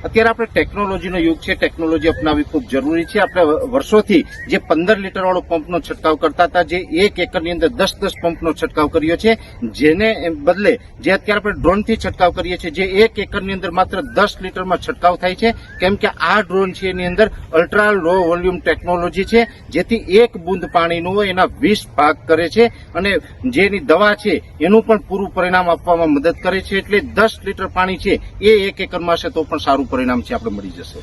અત્યારે આપણે ટેકનોલોજીનો યુગ છે, ટેકનોલોજી અપનાવવી ખૂબ જરૂરી છે. આપણે વર્ષોથી જે 15 લીટર વાળો પંપનો છંટકાવ કરતા હતા, જે 1 એકરની અંદર 10-10 પંપનો છંટકાવ કર્યો છે, જેને બદલે જે અત્યારે આપણે ડ્રોનથી છંટકાવ કરીએ છીએ, જે 1 એકરની અંદર માત્ર 10 લીટરમાં છંટકાવ થાય છે. કેમ કે આ ડ્રોન છે એની અંદર અલ્ટ્રા લો વોલ્યુમ ટેકનોલોજી છે, જેથી 1 બૂંદ પાણીનું હોય એના 20 ભાગ કરે છે અને જેની દવા છે એનું પણ પૂરું પરિણામ આપવામાં મદદ કરે છે. એટલે 10 લીટર પાણી છે એ 1 એકરમાં હશે તો પણ સારું પરિણામ છે આપણે મળી જશે.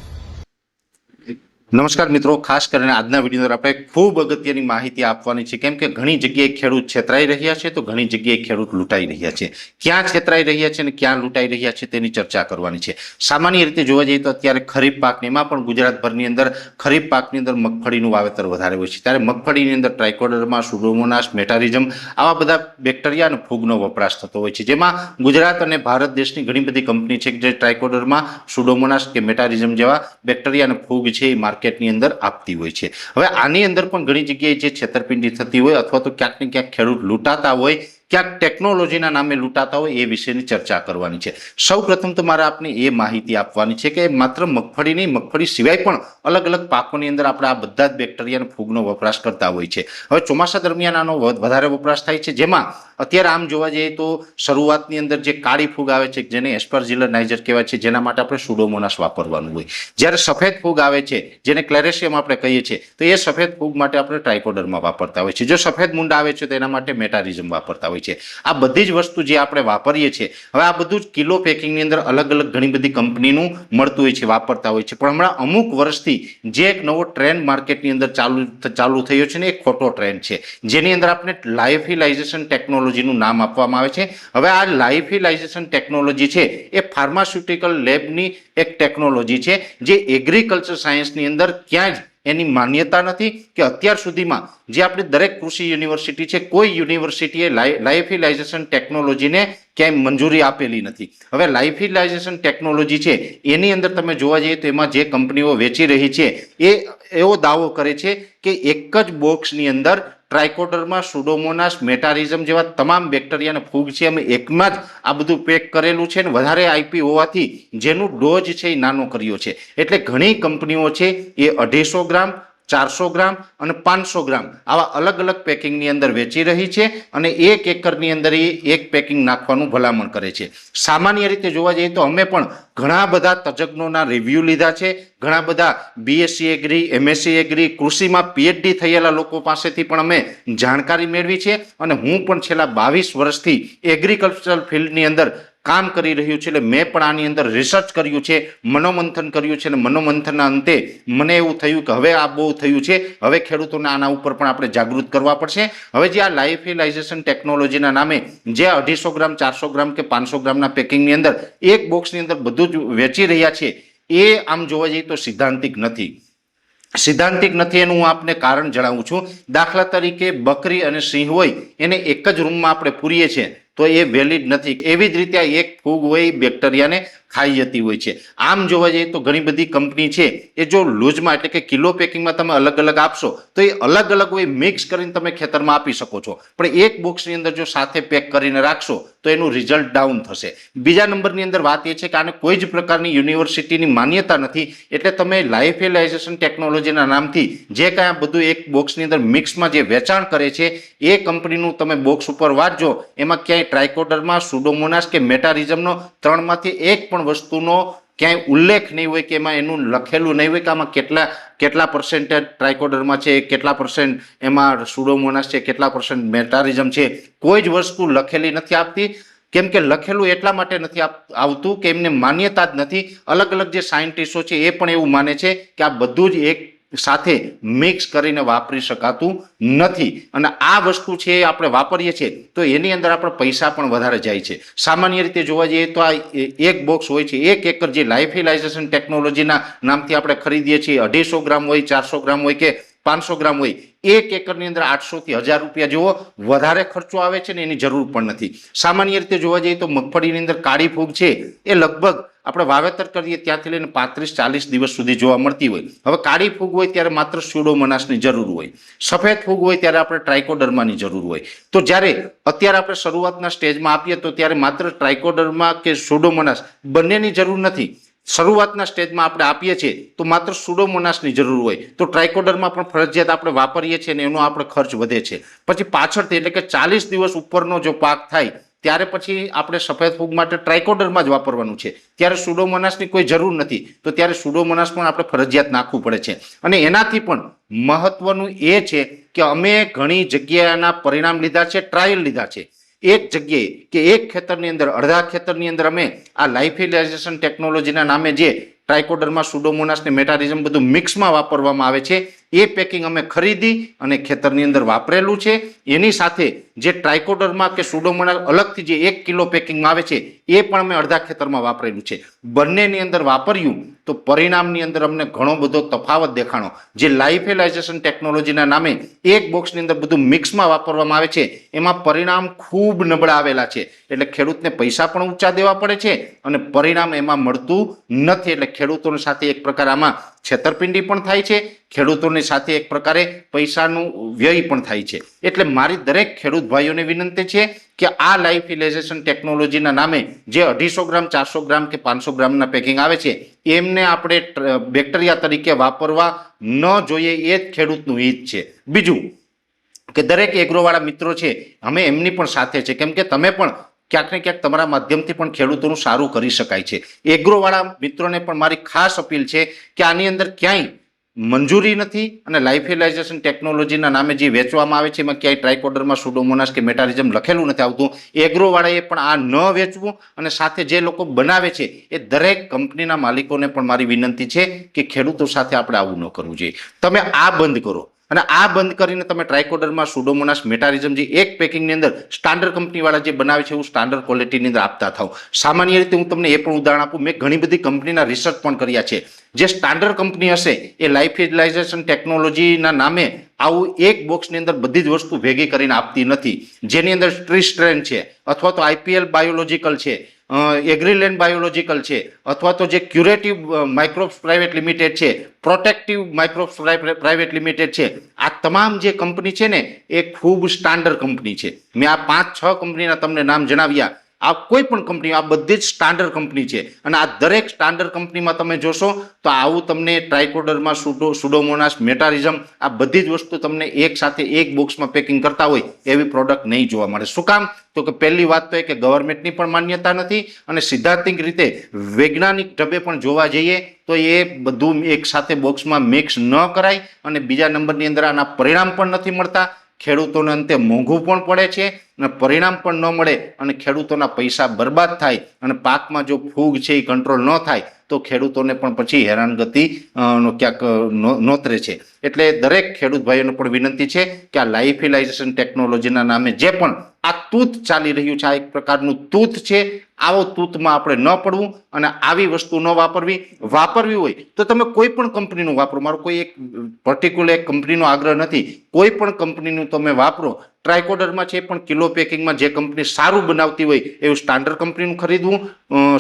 નમસ્કાર મિત્રો, ખાસ કરીને આજના વિડીયો અંદર આપણે ખૂબ અગત્યની માહિતી આપવાની છે. કેમ કે ઘણી જગ્યાએ ખેડૂત છેતરાઈ રહ્યા છે તો ઘણી જગ્યાએ ખેડૂત લૂંટાઈ રહ્યા છે. ક્યાં છેતરાઈ રહ્યા છે અને ક્યાં લૂંટાઈ રહ્યા છે તેની ચર્ચા કરવાની છે. સામાન્ય રીતે જોવા જઈએ તો અત્યારે ખરીફ પાકની એમાં પણ ગુજરાતભરની અંદર ખરીફ પાકની અંદર મગફળીનું વાવેતર વધારે હોય છે. ત્યારે મગફળીની અંદર ટ્રાઇકોડર્મા, સુડોમોનાસ, મેટારિઝમ આવા બધા બેક્ટેરિયા અને ફૂગનો વપરાશ થતો હોય છે. જેમાં ગુજરાત અને ભારત દેશની ઘણી બધી કંપની છે જે ટ્રાઇકોડર્મા, સુડોમોનાસ કે મેટારિઝમ જેવા બેક્ટેરિયા અને ફૂગ છે એ માર્કેટની અંદર આપતી હોય છે. હવે આની અંદર પણ ઘણી જગ્યાએ જે છેતરપિંડી થતી હોય અથવા તો ક્યાંક ને ક્યાંક ખેડૂત લૂંટાતા હોય, ક્યાંક ટેકનોલોજીના નામે લૂંટાતા હોય એ વિશેની ચર્ચા કરવાની છે. સૌ પ્રથમ તો મારે આપને એ માહિતી આપવાની છે કે માત્ર મગફળી નહીં, મગફળી સિવાય પણ અલગ અલગ પાકોની અંદર આપણે આ બધા જ બેક્ટેરિયા અને ફૂગનો વપરાશ કરતા હોય છે. હવે ચોમાસા દરમિયાન આનો વધારે વપરાશ થાય છે, જેમાં અત્યારે આમ જોવા જઈએ તો શરૂઆતની અંદર જે કાળી ફૂગ આવે છે જેને એસ્પરજીલર નાઇજર કહેવાય છે, જેના માટે આપણે સુડોમોનાસ વાપરવાનું હોય. જ્યારે સફેદ ફૂગ આવે છે જેને ક્લેરેશિયમ આપણે કહીએ છીએ તો એ સફેદ ફૂગ માટે આપણે ટ્રાઇકોડર્મા વાપરતા હોય છે. જો સફેદ મુંડા આવે છે તો એના માટે મેટારિઝમ વાપરતા હોય છે. આ બધી જ વસ્તુ જે આપણે વાપરીએ છીએ, હવે આ બધું જ કિલો પેકિંગની અંદર અલગ અલગ ઘણી બધી કંપનીનું મળતું હોય છે, વાપરતા હોય છે. પણ હમણાં અમુક વર્ષથી જે એક નવો ટ્રેન્ડ માર્કેટની અંદર ચાલુ થયો છે ને એ ખોટો ટ્રેન્ડ છે, જેની અંદર આપણે લાયોફિલાઇઝેશન ટેકનોલોજીનું નામ આપવામાં આવે છે. હવે આ લાયોફિલાઇઝેશન ટેકનોલોજી છે એ ફાર્માસ્યુટિકલ લેબની એક ટેકનોલોજી છે જે એગ્રીકલ્ચર સાયન્સની અંદર ક્યાં જ એની માન્યતા નથી કે અત્યાર સુધીમાં જે આપણી દરેક કૃષિ યુનિવર્સિટી છે, કોઈ યુનિવર્સિટીએ લાયોફિલાઇઝેશન ટેકનોલોજીને ક્યાંય મંજૂરી આપેલી નથી. હવે લાયોફિલાઇઝેશન ટેકનોલોજી છે એની અંદર તમે જોવા જઈએ તો એમાં જે કંપનીઓ વેચી રહી છે એ એવો દાવો કરે છે કે એક જ બોક્સની અંદર ટ્રાઇકોડર્મા, સુડોમોનાસ, મેટારિઝમ જેવા તમામ બેક્ટેરિયા અને ફૂગ છે અમે એકમાં જ આ બધું પેક કરેલું છે અને વધારે આઈપી હોવાથી જેનું ડોઝ છે એ નાનો કર્યો છે. એટલે ઘણી કંપનીઓ છે એ 250 ગ્રામ, 400 ગ્રામ અને 500 ગ્રામ આવા અલગ અલગ પેકિંગની અંદર વેચી રહી છે અને 1 એકરની અંદર એ એક પેકિંગ નાખવાનું ભલામણ કરે છે. સામાન્ય રીતે જોવા જઈએ તો અમે પણ ઘણા બધા તજજ્ઞોના રિવ્યુ લીધા છે, ઘણા બધા બીએસસી એગ્રી, એમએસસી એગ્રી, કૃષિમાં પીએચડી થયેલા લોકો પાસેથી પણ અમે જાણકારી મેળવી છે અને હું પણ છેલ્લા 22 વર્ષથી એગ્રીકલ્ચરલ ફિલ્ડની અંદર કામ કરી રહ્યું છે. એટલે મેં પણ આની અંદર રિસર્ચ કર્યું છે, મનોમંથન કર્યું છે અને મનોમંથનના અંતે મને એવું થયું કે હવે આ બહુ થયું છે, હવે ખેડૂતોને આના ઉપર પણ આપણે જાગૃત કરવા પડશે. હવે જે આ લાયોફિલાઇઝેશન ટેકનોલોજીના નામે જે 250 ગ્રામ, 400 ગ્રામ કે 500 ગ્રામના પેકિંગની અંદર એક બોક્સની અંદર બધું જ વેચી રહ્યા છે એ આમ જોવા જઈએ તો સિદ્ધાંતિક નથી. સિદ્ધાંતિક નથી એનું હું આપને કારણ જણાવું છું. દાખલા તરીકે બકરી અને સિંહ હોય એને એક જ રૂમમાં આપણે પૂરીએ છીએ તો એ વેલિડ નથી. એવી જ રીતે આ એક ફૂગ હોય એ બેક્ટેરિયાને ખાઈ જતી હોય છે. આમ જોવા જઈએ તો ઘણી બધી કંપની છે એ જો લૂઝમાં એટલે કે કિલો પેકિંગમાં તમે અલગ અલગ આપશો તો એ અલગ અલગ હોય મિક્સ કરીને તમે ખેતરમાં આપી શકો છો, પણ એક બોક્સની અંદર જો સાથે પેક કરીને રાખશો તો એનું રિઝલ્ટ ડાઉન થશે. બીજા નંબરની અંદર વાત એ છે કે આને કોઈ જ પ્રકારની યુનિવર્સિટીની માન્યતા નથી. એટલે તમે લાયોફિલાઇઝેશન ટેકનોલોજીના નામથી જે કાંઈ બધું એક બોક્સની અંદર મિક્સમાં જે વેચાણ કરે છે એ કંપનીનું તમે બોક્સ ઉપર વાંચજો, એમાં ક્યાંય ટ્રાઇકોડર્મા, સુડોમોનાસ કે મેટારિઝમનો 3માંથી એક પણ વસ્તુનો ક્યાંય ઉલ્લેખ નહીં હોય કે એમાં એનું લખેલું નહીં હોય કે આમાં કેટલા પર્સેન્ટેજ ટ્રાઇકોડર્મા છે, કેટલા પર્સેન્ટ એમાં સુડોમોનાસ છે, કેટલા પર્સેન્ટ મેટારિઝમ છે. કોઈ જ વસ્તુ લખેલી નથી આપતી. કેમ કે લખેલું એટલા માટે નથી આવતું કે એમને માન્યતા જ નથી. અલગ અલગ જે સાયન્ટિસ્ટો છે એ પણ એવું માને છે કે આ બધું જ એક સાથે મિક્સ કરીને વાપરી શકાતું નથી અને આ વસ્તુ છે આપણે વાપરીએ છીએ તો એની અંદર આપણે પૈસા પણ વધારે જાય છે. સામાન્ય રીતે જોવા જઈએ તો આ એક બોક્સ હોય છે, 1 એકર જે લાયોફિલાઇઝેશન ટેકનોલોજીના નામથી આપણે ખરીદીએ છીએ, 250 ગ્રામ હોય, 400 ગ્રામ હોય કે 500 ગ્રામ હોય, 1 એકરની અંદર 800 થી 1000 રૂપિયા જેવો વધારે ખર્ચો આવે છે ને એની જરૂર પણ નથી. સામાન્ય રીતે જોવા જઈએ તો મગફળીની અંદર કાળી ફૂગ છે એ લગભગ આપણે વાવેતર કરીએ ત્યાંથી લઈને 35-40 દિવસ સુધી જોવા મળતી હોય. હવે કાળી ફૂગ હોય ત્યારે માત્ર સ્યુડોમોનાસની જરૂર હોય, સફેદ ફૂગ હોય ત્યારે આપણે ટ્રાઇકોડર્માની જરૂર હોય. તો જ્યારે અત્યારે આપણે શરૂઆતના સ્ટેજમાં આપીએ તો ત્યારે માત્ર ટ્રાઇકોડર્મા કે સ્યુડોમોનાસ બંનેની જરૂર નથી. શરૂઆતના સ્ટેજમાં આપણે આપીએ છીએ તો માત્ર સુડોમોનાસની જરૂર હોય તો ટ્રાઇકોડરમાં પણ ફરજિયાત આપણે વાપરીએ છીએ અને એનો આપણે ખર્ચ વધે છે. પછી પાછળથી એટલે કે 40 દિવસ ઉપરનો જો પાક થાય ત્યારે પછી આપણે સફેદ ફૂગ માટે ટ્રાઇકોડરમાં જ વાપરવાનું છે. ત્યારે સુડોમોનાસની કોઈ જરૂર નથી, તો ત્યારે સુડોમોનાસ પણ આપણે ફરજિયાત નાખવું પડે છે. અને એનાથી પણ મહત્વનું એ છે કે અમે ઘણી જગ્યાના પરિણામ લીધા છે, ટ્રાયલ લીધા છે. એક જગ્યાએ કે એક ખેતરની અંદર, અડધા ખેતરની અંદર અમે આ લાઇફિલાઇઝેશન ટેકનોલોજીના નામે જે ટ્રાઇકોડરમાં સુડોમોનાસ ને મેટારિઝમ બધું મિક્સમાં વાપરવામાં આવે છે એ પેકિંગ અમે ખરીદી અને ખેતરની અંદર વાપરેલું છે. એની સાથે જે ટ્રાઇકોડરમાં કે સુડોમોનાસ અલગથી જે 1 કિલો પેકિંગમાં આવે છે એ પણ અમે અડધા ખેતરમાં વાપરેલું છે. બંનેની અંદર વાપર્યું તો પરિણામની અંદર અમને ઘણો બધો તફાવત દેખાણો. જે લાઇફિલાઇઝેશન ટેકનોલોજીના નામે એક બોક્સની અંદર બધું મિક્સમાં વાપરવામાં આવે છે એમાં પરિણામ ખૂબ નબળા આવેલા છે. એટલે ખેડૂતને પૈસા પણ ઊંચા દેવા પડે છે અને પરિણામ એમાં મળતું નથી. એટલે ખેડૂતોની સાથે એક પ્રકાર આમાં છેતરપિંડી પણ થાય છે, ખેડૂતોની સાથે એક પ્રકારે પૈસાનું વ્યય પણ થાય છે. એટલે મારી દરેક ખેડૂત ભાઈઓને વિનંતી છે કે આ લાઇફિલાઇઝેશન ટેકનોલોજીના નામે જે 250 ગ્રામ, 400 ગ્રામ કે 500 ગ્રામના પેકિંગ આવે છે એમને આપણે બેક્ટેરિયા તરીકે વાપરવા ન જોઈએ. એ જ ખેડૂતનું હિત છે. બીજું કે દરેક એગ્રોવાળા મિત્રો છે અમે એમની પણ સાથે છે, કેમ કે તમે પણ ક્યાંક ને ક્યાંક તમારા માધ્યમથી પણ ખેડૂતોનું સારું કરી શકાય છે. એગ્રોવાળા મિત્રોને પણ મારી ખાસ અપીલ છે કે આની અંદર ક્યાંય મંજૂરી નથી અને લાઇફિલાઇઝેશન ટેકનોલોજીના નામે જે વેચવામાં આવે છે એમાં ક્યાંય ટ્રાઇકોડરમાં સુડોમોનાસ કે મેટારિઝમ લખેલું નથી આવતું. એગ્રોવાળાએ પણ આ ન વેચવું અને સાથે જે લોકો બનાવે છે એ દરેક કંપનીના માલિકોને પણ મારી વિનંતી છે કે ખેડૂતો સાથે આપણે આવું ન કરવું જોઈએ. તમે આ બંધ કરો અને આ બંધ કરીને તમે ટ્રાઇકોડરમાં સુડોમોનાસ મેટારિઝમ જે એક પેકિંગની અંદર સ્ટાન્ડર્ડ કંપનીવાળા જે બનાવે છે એવું સ્ટાન્ડર્ડ ક્વોલિટીની અંદર આપતા થાવ. સામાન્ય રીતે હું તમને એ પણ ઉદાહરણ આપું, મેં ઘણી બધી કંપનીના રિસર્ચ પણ કર્યા છે. જે સ્ટાન્ડર્ડ કંપની હશે એ લાઇફિલાઇઝેશન ટેકનોલોજીના નામે આવું એક બોક્સની અંદર બધી જ વસ્તુ ભેગી કરીને આપતી નથી. જેની અંદર ટ્રી સ્ટ્રેન છે અથવા તો IPL બાયોલોજિકલ છે, એગ્રીલેન્ડ બાયોલોજિકલ છે અથવા તો જે ક્યુરેટિવ માઇક્રોબ્સ પ્રાઇવેટ લિમિટેડ છે, પ્રોટેક્ટિવ માઇક્રોબ્સ પ્રાઇવેટ લિમિટેડ છે, આ તમામ જે કંપની છે ને એ ખૂબ સ્ટાન્ડર્ડ કંપની છે. મેં આ 5-6 કંપનીના તમને નામ જણાવ્યા. આ કોઈ પણ કંપની, આ બધી જ સ્ટાન્ડર્ડ કંપની છે અને આ દરેક સ્ટાન્ડર્ડ કંપનીમાં તમે જોશો તો આવું તમને ટ્રાઇકોડરમાં સુડોમોનાસ મેટારિઝમ આ બધી જ વસ્તુ તમને એક સાથે એક બોક્સમાં પેકિંગ કરતા હોય એવી પ્રોડક્ટ નહીં જોવા મળે. શું કામ? તો કે પહેલી વાત તો એ કે ગવર્મેન્ટની પણ માન્યતા નથી અને સિદ્ધાંતિક રીતે વૈજ્ઞાનિક ઢબે પણ જોવા જઈએ તો એ બધું એક સાથે બોક્સમાં મિક્સ ન કરાય. અને બીજા નંબરની અંદર આના પરિણામ પણ નથી મળતા. ખેડૂતોને અંતે મોંઘું પણ પડે છે અને પરિણામ પણ ન મળે અને ખેડૂતોના પૈસા બરબાદ થાય અને પાકમાં જો ફૂગ છે એ કંટ્રોલ ન થાય તો ખેડૂતોને પણ પછી હેરાનગતિ ક્યાંક નોતરે છે. એટલે દરેક ખેડૂત ભાઈઓને પણ વિનંતી છે કે આ લાઇફિલાઇઝેશન ટેકનોલોજીના નામે જે પણ આ તૂત ચાલી રહ્યું છે, આ એક પ્રકારનું તૂત છે. આવો તૂતમાં આપણે ન પડવું અને આવી વસ્તુ ન વાપરવી હોય તો તમે કોઈ પણ કંપનીનું વાપરો. મારો કોઈ એક પર્ટિક્યુલર એક કંપનીનો આગ્રહ નથી, કોઈ પણ કંપનીનું તમે વાપરો. ટ્રાઇકોડરમાં છે પણ કિલો પેકિંગમાં જે કંપની સારું બનાવતી હોય એવું સ્ટાન્ડર્ડ કંપનીનું ખરીદવું,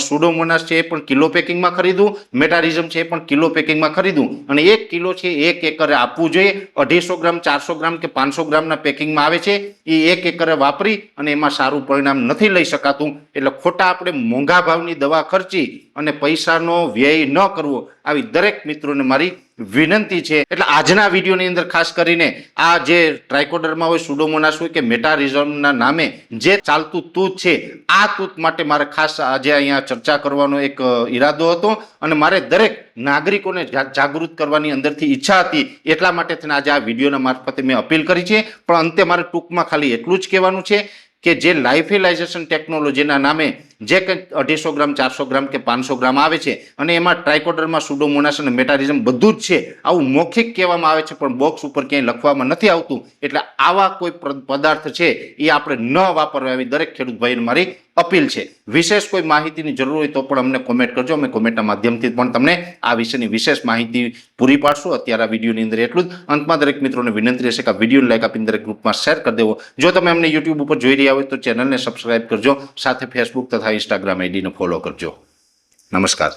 સુડોમોનાસ છે એ પણ કિલો પેકિંગમાં ખરીદવું, મેટારિઝમ છે એ પણ કિલો પેકિંગમાં ખરીદવું અને 1 કિલો છે 1 એકરે આપવું જોઈએ. 250 ગ્રામ, 400 ગ્રામ કે 500 ગ્રામના પેકિંગમાં આવે છે એ 1 એકરે વાપરી અને એમાં સારું પરિણામ નથી લઈ શકાતું. એટલે ખોટા આપણે મોંઘા ભાવની દવા ખર્ચી અને પૈસાનો વ્યય ન કરવો આવી દરેક મિત્રોને મારી વિનંતી છે. એટલે આજના વિડીયોની અંદર ખાસ કરીને આ જે ટ્રાઇકોડરમાં હોય, સુડોમોનાસ હોય કે મેટારિઝમના નામે જે ચાલતું તૂત છે આ તૂત માટે મારે ખાસ આજે અહીંયા ચર્ચા કરવાનો એક ઈરાદો હતો અને મારે દરેક નાગરિકોને જાગૃત કરવાની અંદરથી ઈચ્છા હતી. એટલા માટે આજે આ વિડીયોના મારફતે મેં અપીલ કરી છે. પણ અંતે મારે ટૂંકમાં ખાલી એટલું જ કહેવાનું છે કે જે લાઇફિલાઇઝેશન ટેકનોલોજીના નામે જે કંઈ 250 ગ્રામ, 400 ગ્રામ કે 500 ગ્રામ આવે છે અને એમાં ટ્રાઇકોડરમાં સુડોમોનાસ અને મેટારિઝમ બધું જ છે, આવું મૌખિક કહેવામાં આવે છે પણ બોક્સ ઉપર ક્યાંય લખવામાં નથી આવતું. એટલે આવા કોઈ પદાર્થ છે એ આપણે ન વાપરવા એવી દરેક ખેડૂત ભાઈને મારી અપીલ છે. વિશેષ કોઈ માહિતીની જરૂર હોય તો પણ અમને કોમેન્ટ કરજો. અમે કોમેન્ટના માધ્યમથી પણ તમને આ વિશેની વિશેષ માહિતી પૂરી પાડશું. અત્યારે આ વિડીયોની અંદર એટલું જ. અંતમાં દરેક મિત્રોને વિનંતી રહેશે કે આ વિડીયોને લાઈક આપીને દરેક ગ્રુપમાં શેર કરી દેવો. જો તમે અમને યુટ્યુબ ઉપર જોઈ રહ્યા હોય તો ચેનલને સબસ્ક્રાઇબ કરજો, સાથે ફેસબુક તથા ઇન્સ્ટાગ્રામ આઈડીને ફોલો કરજો. નમસ્કાર.